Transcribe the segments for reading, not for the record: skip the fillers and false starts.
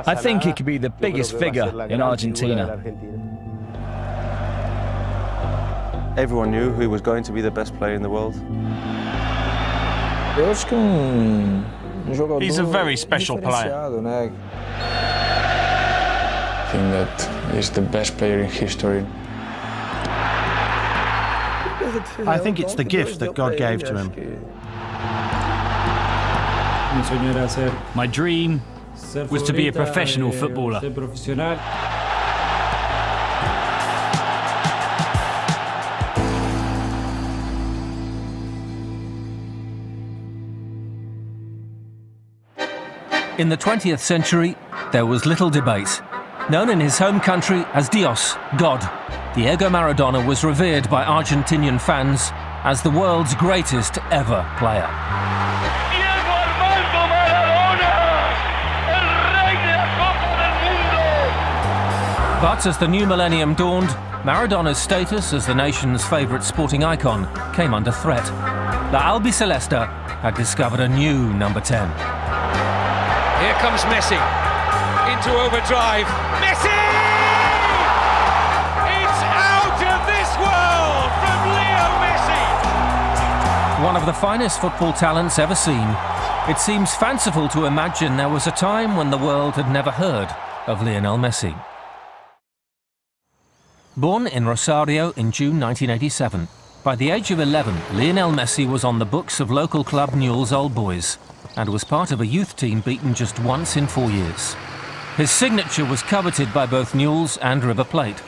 I think he could be the biggest figure in Argentina. Everyone knew who was going to be the best player in the world. He's a very special player. I think that he's the best player in history. I think it's the gift that God gave to him. My dream was to be a professional footballer. In the 20th century, there was little debate. Known in his home country as Dios, God, Diego Maradona was revered by Argentinian fans as the world's greatest ever player. Diego Armando Maradona, el rey de la Copa del Mundo. But as the new millennium dawned, Maradona's status as the nation's favourite sporting icon came under threat. La Albiceleste had discovered a new number 10. Here comes Messi, into overdrive. Messi! It's out of this world from Leo Messi! One of the finest football talents ever seen, it seems fanciful to imagine there was a time when the world had never heard of Lionel Messi. Born in Rosario in June 1987, by the age of 11, Lionel Messi was on the books of local club Newell's Old Boys and was part of a youth team beaten just once in 4 years. His signature was coveted by both Newell's and River Plate,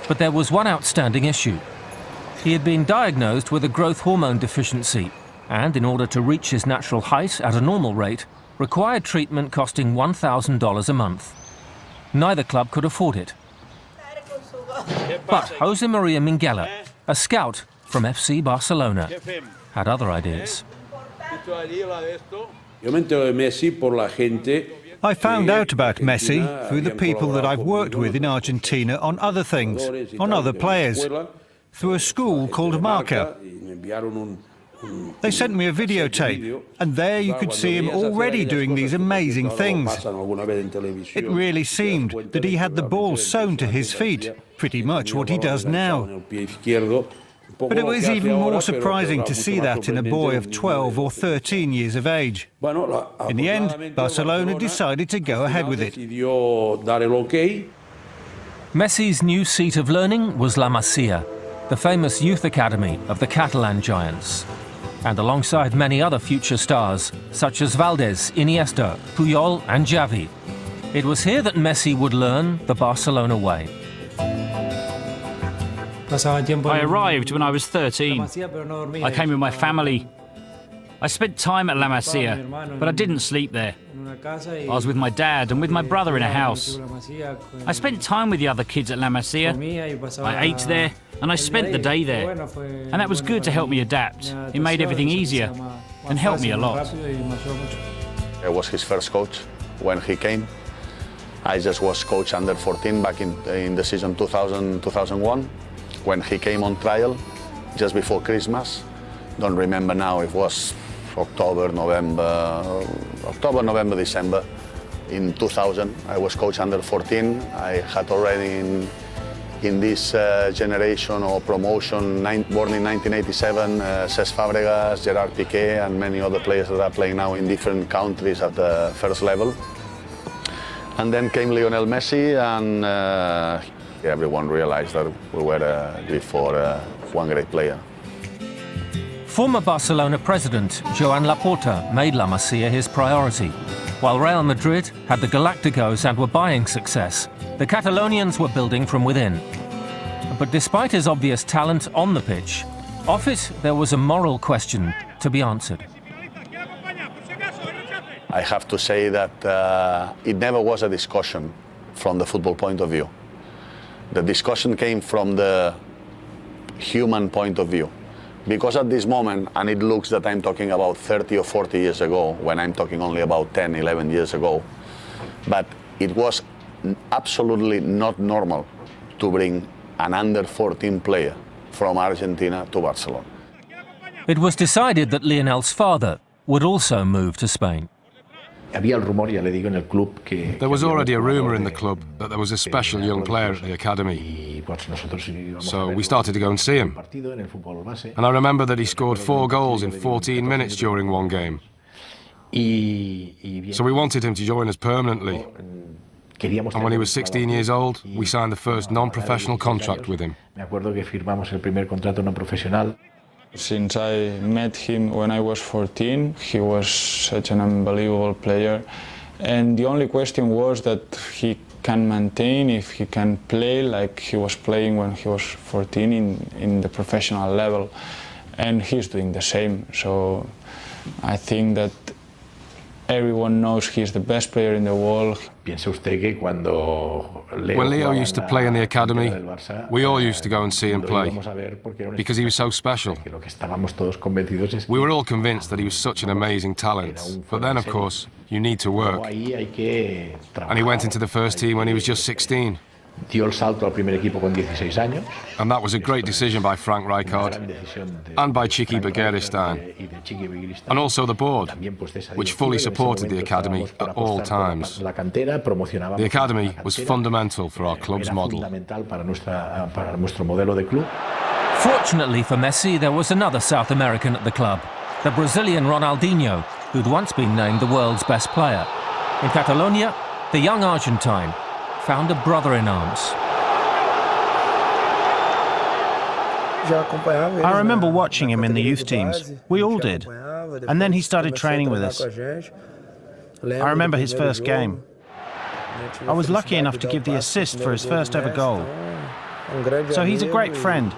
but there was one outstanding issue. He had been diagnosed with a growth hormone deficiency and, in order to reach his natural height at a normal rate, required treatment costing $1,000 a month. Neither club could afford it. But Jose Maria Minguella, a scout from FC Barcelona, had other ideas. I found out about Messi through the people that I've worked with in Argentina on other things, on other players, through a school called Marca. They sent me a videotape, and there you could see him already doing these amazing things. It really seemed that he had the ball sewn to his feet, pretty much what he does now. But it was even more surprising to see that in a boy of 12 or 13 years of age. In the end, Barcelona decided to go ahead with it. Messi's new seat of learning was La Masia, the famous youth academy of the Catalan giants. And alongside many other future stars, such as Valdés, Iniesta, Puyol and Xavi, it was here that Messi would learn the Barcelona way. I arrived when I was 13. I came with my family. I spent time at La Masia, but I didn't sleep there. I was with my dad and with my brother in a house. I spent time with the other kids at La Masia. I ate there and I spent the day there. And that was good to help me adapt. It made everything easier and helped me a lot. I was his first coach when he came. I just was coach under 14 back in the season 2000-2001. When he came on trial, just before Christmas. Don't remember now, it was October, November, December. In 2000, I was coach under 14. I had already in this generation or promotion, born in 1987, Cesc Fabregas, Gerard Piqué, and many other players that are playing now in different countries at the first level. And then came Lionel Messi, and everyone realized that we were good for one great player. Former Barcelona president Joan Laporta made La Masia his priority. While Real Madrid had the Galacticos and were buying success, the Catalonians were building from within. But despite his obvious talent on the pitch, off it there was a moral question to be answered. I have to say that it never was a discussion from the football point of view. The discussion came from the human point of view. Because at this moment, and it looks that I'm talking about 30 or 40 years ago, when I'm talking only about 10, 11 years ago, but it was absolutely not normal to bring an under 14 player from Argentina to Barcelona. It was decided that Lionel's father would also move to Spain. There was already a rumour in the club that there was a special young player at the academy. So we started to go and see him. And I remember that he scored 4 goals in 14 minutes during one game. So we wanted him to join us permanently. And when he was 16 years old, we signed the first non-professional contract with him. Since I met him when I was 14, he was such an unbelievable player. And the only question was that he can maintain, if he can play like he was playing when he was 14 in the professional level. And he's doing the same. So I think that everyone knows he's the best player in the world. When Leo used to play in the academy, we all used to go and see him play, because he was so special. We were all convinced that he was such an amazing talent, but then, of course, you need to work. And he went into the first team when he was just 16. And that was a great decision by Frank Rijkaard and by Chiqui Begiristain, and also the board, which fully supported the academy at all times. The academy was fundamental for our club's model. Fortunately for Messi, there was another South American at the club, the Brazilian Ronaldinho, who'd once been named the world's best player. In Catalonia, the young Argentine found a brother in arms. I remember watching him in the youth teams. We all did. And then he started training with us. I remember his first game. I was lucky enough to give the assist for his first ever goal. So he's a great friend.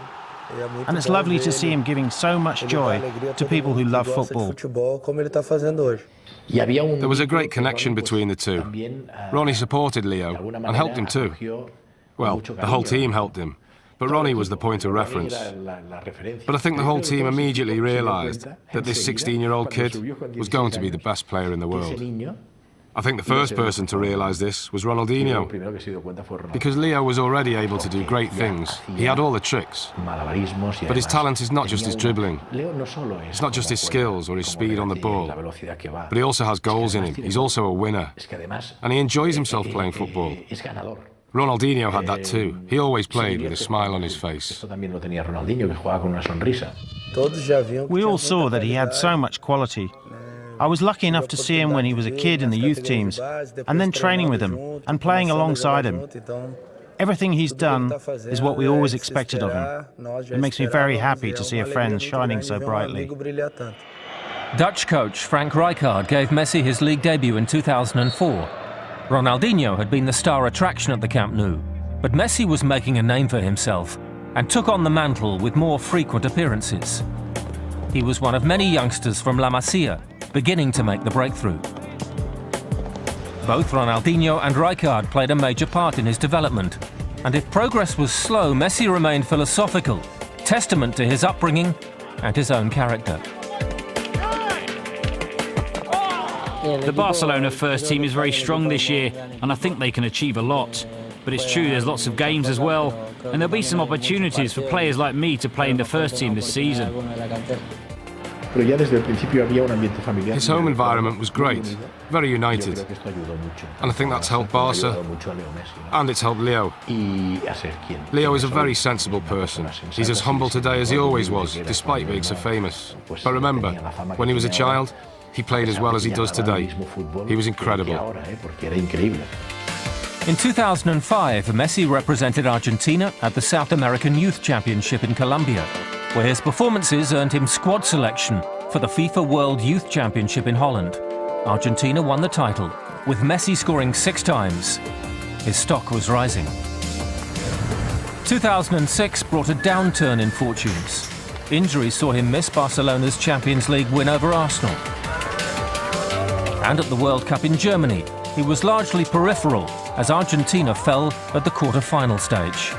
And it's lovely to see him giving so much joy to people who love football. There was a great connection between the two. Ronnie supported Leo and helped him too. Well, the whole team helped him, but Ronnie was the point of reference. But I think the whole team immediately realised that this 16-year-old kid was going to be the best player in the world. I think the first person to realise this was Ronaldinho, because Leo was already able to do great things. He had all the tricks. But his talent is not just his dribbling. It's not just his skills or his speed on the ball. But he also has goals in him. He's also a winner. And he enjoys himself playing football. Ronaldinho had that too. He always played with a smile on his face. We all saw that he had so much quality. I was lucky enough to see him when he was a kid in the youth teams, and then training with him and playing alongside him. Everything he's done is what we always expected of him. It makes me very happy to see a friend shining so brightly. Dutch coach Frank Rijkaard gave Messi his league debut in 2004. Ronaldinho had been the star attraction at the Camp Nou, but Messi was making a name for himself and took on the mantle with more frequent appearances. He was one of many youngsters from La Masia beginning to make the breakthrough. Both Ronaldinho and Rijkaard played a major part in his development, and if progress was slow, Messi remained philosophical, testament to his upbringing and his own character. The Barcelona first team is very strong this year, and I think they can achieve a lot. But it's true, there's lots of games as well, and there'll be some opportunities for players like me to play in the first team this season. His home environment was great, very united. And I think that's helped Barca, and it's helped Leo. Leo is a very sensible person. He's as humble today as he always was, despite being so famous. But remember, when he was a child, he played as well as he does today. He was incredible. In 2005, Messi represented Argentina at the South American Youth Championship in Colombia, where his performances earned him squad selection for the FIFA World Youth Championship in Holland. Argentina won the title, with Messi scoring 6 times. His stock was rising. 2006 brought a downturn in fortunes. Injuries saw him miss Barcelona's Champions League win over Arsenal. And at the World Cup in Germany, he was largely peripheral as Argentina fell at the quarter-final stage.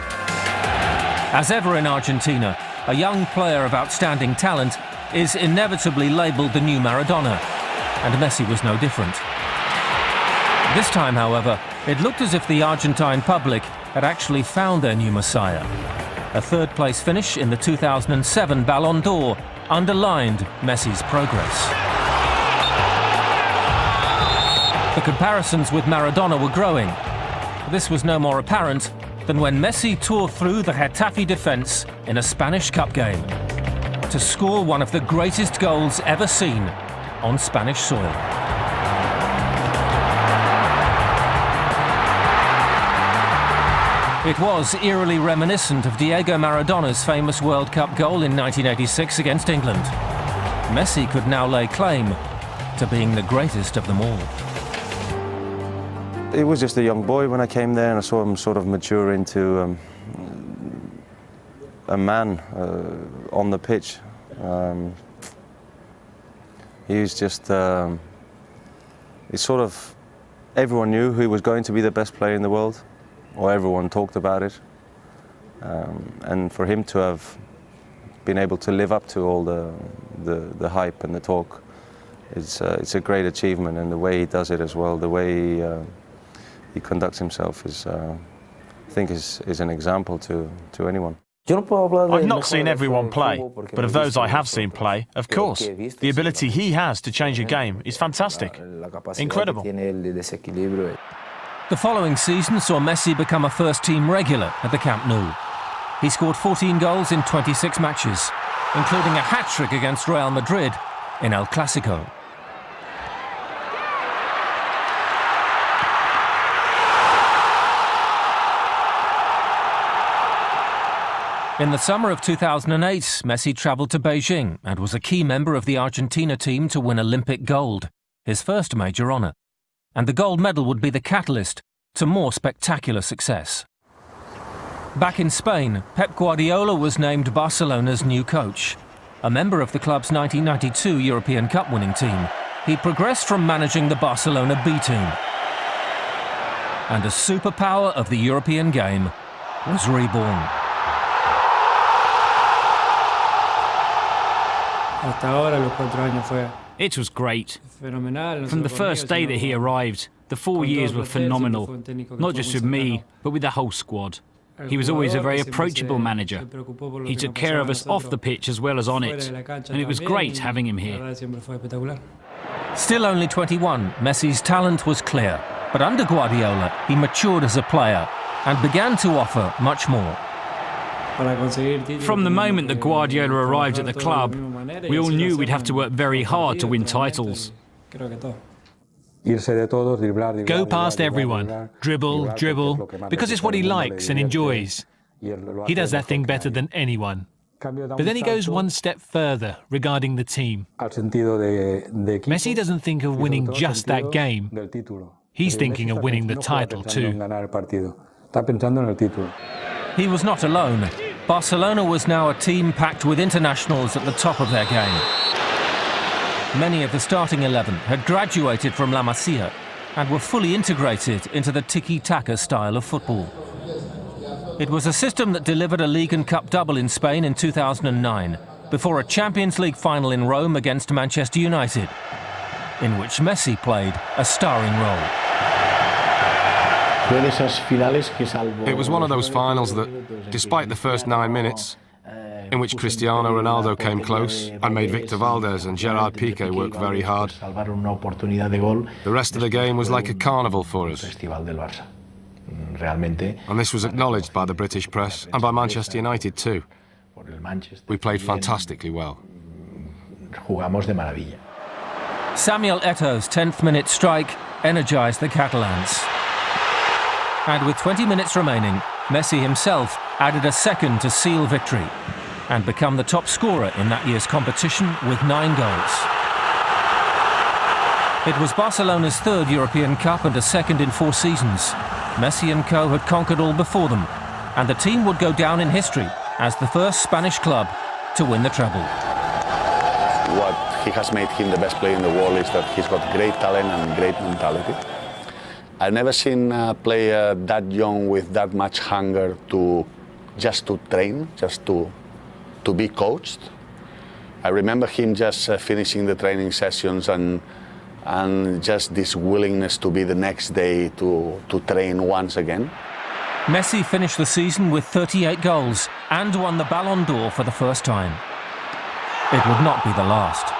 As ever in Argentina, a young player of outstanding talent is inevitably labelled the new Maradona, and Messi was no different. This time, however, it looked as if the Argentine public had actually found their new messiah. A third-place finish in the 2007 Ballon d'Or underlined Messi's progress. The comparisons with Maradona were growing. This was no more apparent than when Messi tore through the Getafe defence in a Spanish Cup game to score one of the greatest goals ever seen on Spanish soil. It was eerily reminiscent of Diego Maradona's famous World Cup goal in 1986 against England. Messi could now lay claim to being the greatest of them all. He was just a young boy when I came there, and I saw him sort of mature into a man on the pitch. He was just, everyone knew he was going to be the best player in the world, or everyone talked about it. And for him to have been able to live up to all the hype and the talk, it's a great achievement, and the way he does it as well, the way he conducts himself is, I think, is an example to anyone. I've not seen everyone play, but of those I have seen play, of course, the ability he has to change a game is fantastic. Incredible. The following season saw Messi become a first-team regular at the Camp Nou. He scored 14 goals in 26 matches, including a hat-trick against Real Madrid in El Clasico. In the summer of 2008, Messi travelled to Beijing and was a key member of the Argentina team to win Olympic gold, his first major honour. And the gold medal would be the catalyst to more spectacular success. Back in Spain, Pep Guardiola was named Barcelona's new coach. A member of the club's 1992 European Cup winning team, he progressed from managing the Barcelona B team. And a superpower of the European game was reborn. It was great. From the first day that he arrived, the 4 years were phenomenal. Not just with me, but with the whole squad. He was always a very approachable manager. He took care of us off the pitch as well as on it, and it was great having him here. Still only 21, Messi's talent was clear, but under Guardiola, he matured as a player and began to offer much more. From the moment that Guardiola arrived at the club, we all knew we'd have to work very hard to win titles. Go past everyone, dribble, because it's what he likes and enjoys. He does that thing better than anyone. But then he goes one step further regarding the team. Messi doesn't think of winning just that game. He's thinking of winning the title too. He was not alone. Barcelona was now a team packed with internationals at the top of their game. Many of the starting 11 had graduated from La Masia and were fully integrated into the tiki-taka style of football. It was a system that delivered a League and Cup double in Spain in 2009, before a Champions League final in Rome against Manchester United, in which Messi played a starring role. It was one of those finals that, despite the first 9 minutes, in which Cristiano Ronaldo came close and made Victor Valdés and Gerard Piqué work very hard, the rest of the game was like a carnival for us. And this was acknowledged by the British press and by Manchester United too. We played fantastically well. Samuel Eto'o's 10th minute strike energised the Catalans. And with 20 minutes remaining, Messi himself added a second to seal victory and become the top scorer in that year's competition with 9 goals. It was Barcelona's third European Cup and a second in 4 seasons. Messi and co had conquered all before them, and the team would go down in history as the first Spanish club to win the treble. What he has made him the best player in the world is that he's got great talent and great mentality. I've never seen a player that young with that much hunger to train, just to be coached. I remember him just finishing the training sessions and just this willingness to be the next day to train once again. Messi finished the season with 38 goals and won the Ballon d'Or for the first time. It would not be the last.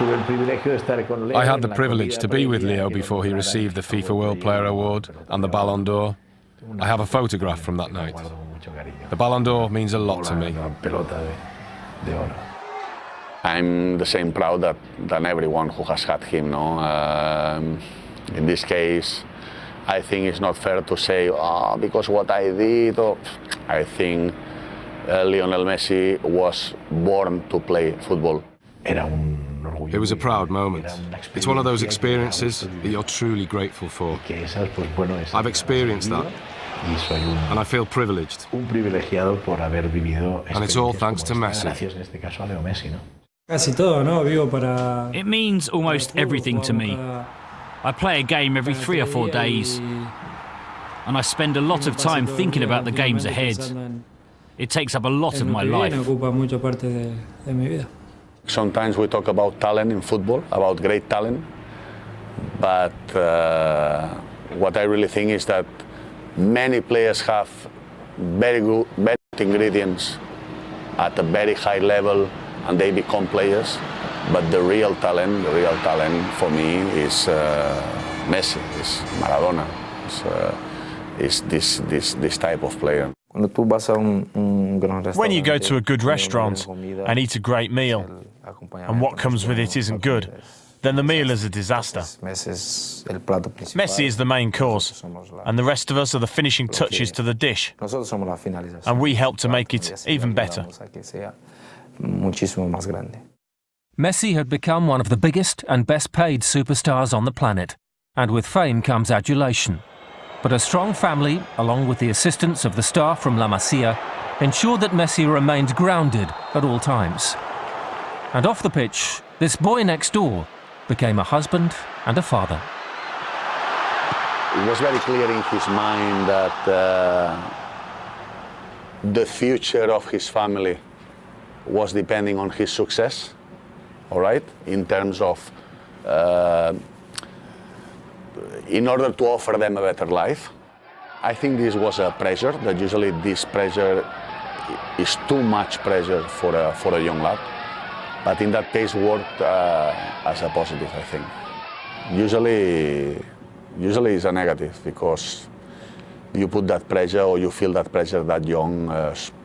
I had the privilege to be with Leo before he received the FIFA World Player Award and the Ballon d'Or. I have a photograph from that night. The Ballon d'Or means a lot to me. I'm the same proud than everyone who has had him. No? In this case, I think it's not fair to say, because what I did. I think Lionel Messi was born to play football. It was a proud moment. It's one of those experiences that you're truly grateful for. I've experienced that, and I feel privileged. And it's all thanks to Messi. It means almost everything to me. I play a game every 3 or 4 days, and I spend a lot of time thinking about the games ahead. It takes up a lot of my life. Sometimes we talk about talent in football, about great talent, but what I really think is that many players have very good ingredients at a very high level, and they become players. But the real talent for me is Messi, is Maradona, is this type of player. When you go to a good restaurant and eat a great meal, and what comes with it isn't good, then the meal is a disaster. Messi is the main course, and the rest of us are the finishing touches to the dish. And we help to make it even better. Messi had become one of the biggest and best paid superstars on the planet, and with fame comes adulation. But a strong family, along with the assistance of the staff from La Masia, ensured that Messi remained grounded at all times. And off the pitch, this boy next door became a husband and a father. It was very clear in his mind that the future of his family was depending on his success, all right, in terms of in order to offer them a better life. I think this was a pressure, that usually this pressure is too much pressure for a young lad. But in that case worked as a positive, I think. Usually it's a negative, because you put that pressure or you feel that pressure that young,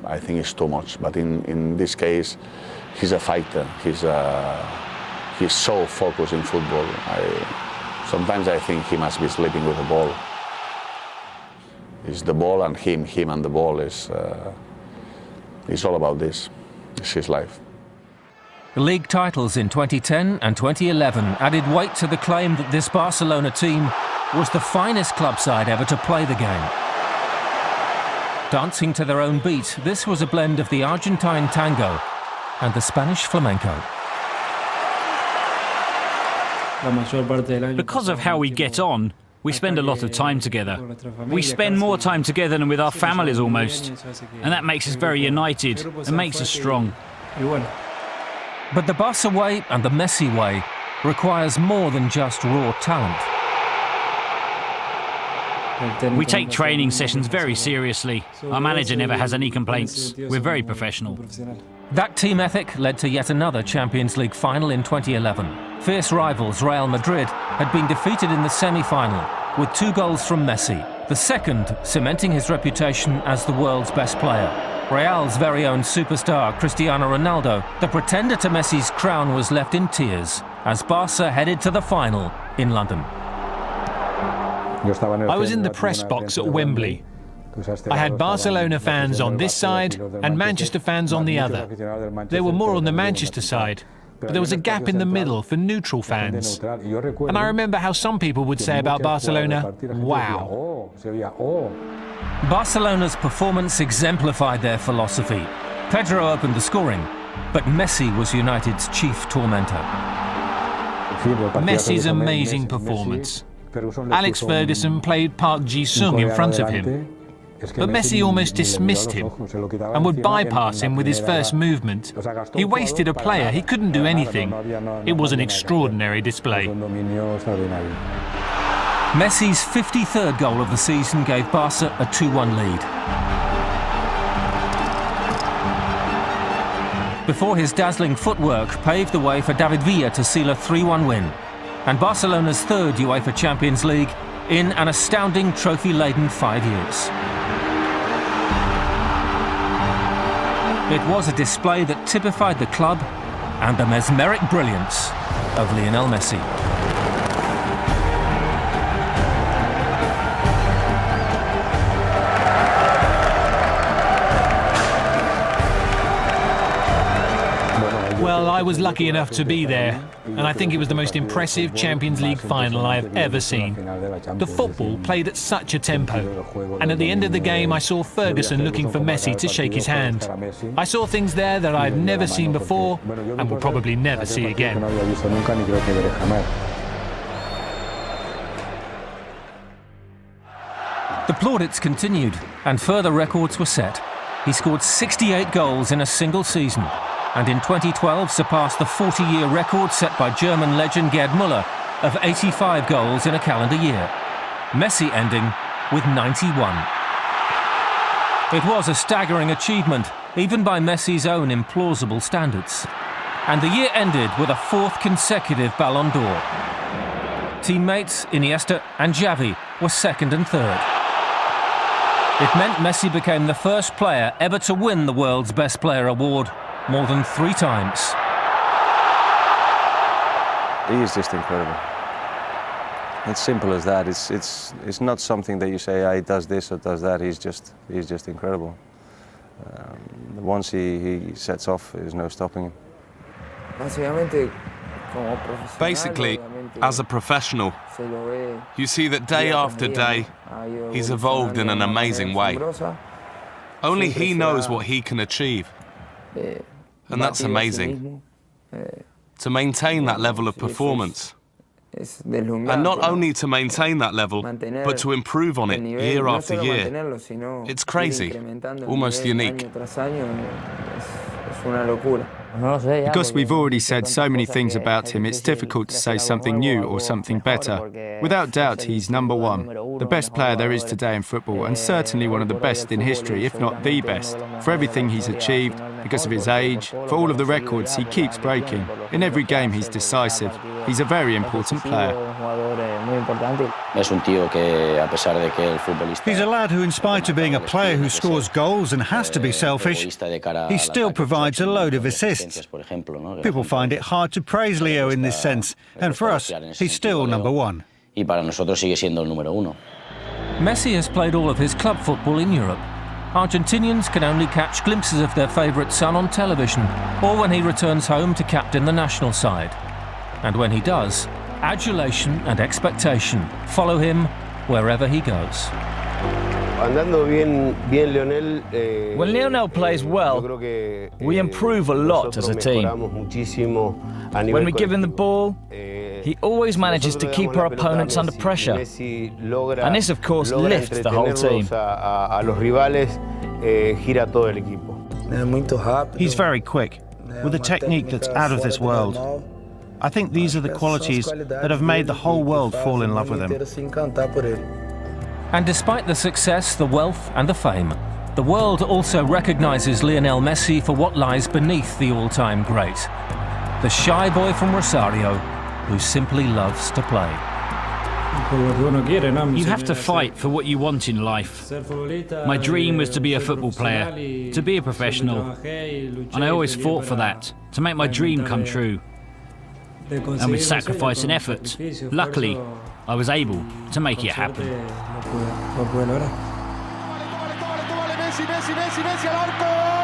I think it's too much. But in this case, he's a fighter. He's so focused in football. Sometimes I think he must be sleeping with the ball. It's the ball and him and the ball is all about this. It's his life. The league titles in 2010 and 2011 added weight to the claim that this Barcelona team was the finest club side ever to play the game. Dancing to their own beat, this was a blend of the Argentine tango and the Spanish flamenco. Because of how we get on, we spend a lot of time together. We spend more time together than with our families almost. And that makes us very united and makes us strong. But the Barca way and the Messi way requires more than just raw talent. We take training sessions very seriously. Our manager never has any complaints. We're very professional. That team ethic led to yet another Champions League final in 2011. Fierce rivals Real Madrid had been defeated in the semi-final with 2 goals from Messi, the second cementing his reputation as the world's best player. Real's very own superstar Cristiano Ronaldo, the pretender to Messi's crown, was left in tears as Barca headed to the final in London. I was in the press box at Wembley. I had Barcelona fans on this side and Manchester fans on the other. There were more on the Manchester side, but there was a gap in the middle for neutral fans. And I remember how some people would say about Barcelona, wow. Barcelona's performance exemplified their philosophy. Pedro opened the scoring, but Messi was United's chief tormentor. Messi's amazing performance. Alex Ferguson played Park Ji-sung in front of him. But Messi almost dismissed him and would bypass him with his first movement. He wasted a player, he couldn't do anything. It was an extraordinary display. Messi's 53rd goal of the season gave Barca a 2-1 lead. before his dazzling footwork paved the way for David Villa to seal a 3-1 win, and Barcelona's third UEFA Champions League in an astounding trophy-laden 5 years. It was a display that typified the club and the mesmeric brilliance of Lionel Messi. Well, I was lucky enough to be there, and I think it was the most impressive Champions League final I have ever seen. The football played at such a tempo, and at the end of the game I saw Ferguson looking for Messi to shake his hand. I saw things there that I've never seen before and will probably never see again. The plaudits continued, and further records were set. He scored 68 goals in a single season, and in 2012 surpassed the 40-year record set by German legend Gerd Müller of 85 goals in a calendar year. Messi ending with 91. It was a staggering achievement, even by Messi's own implausible standards. And the year ended with a fourth consecutive Ballon d'Or. Teammates Iniesta and Xavi were second and third. It meant Messi became the first player ever to win the world's Best Player award more than 3 times. He is just incredible. It's simple as that. It's not something that you say, he does this or does that. He's just incredible. Once he sets off, there's no stopping him. Basically, as a professional, you see that day after day, he's evolved in an amazing way. Only he knows what he can achieve. And that's amazing. To maintain that level of performance. And not only to maintain that level, but to improve on it year after year. It's crazy, almost unique. Because we've already said so many things about him, it's difficult to say something new or something better. Without doubt, he's number one, the best player there is today in football, and certainly one of the best in history, if not the best, for everything he's achieved, because of his age, for all of the records he keeps breaking. In every game he's decisive. He's a very important player. He's a lad who, in spite of being a player who scores goals and has to be selfish, he still provides a load of assists. People find it hard to praise Leo in this sense, and for us, he's still number one. Messi has played all of his club football in Europe. Argentinians can only catch glimpses of their favourite son on television, or when he returns home to captain the national side. And when he does, adulation and expectation follow him wherever he goes. When Lionel plays well, we improve a lot as a team. When we give him the ball, he always manages to keep our opponents under pressure. And this, of course, lifts the whole team. He's very quick, with a technique that's out of this world. I think these are the qualities that have made the whole world fall in love with him. And despite the success, the wealth and the fame, the world also recognises Lionel Messi for what lies beneath the all-time great. The shy boy from Rosario who simply loves to play. You have to fight for what you want in life. My dream was to be a football player, to be a professional, and I always fought for that, to make my dream come true. And with sacrifice and effort, luckily, I was able to make it happen. Messi al arco.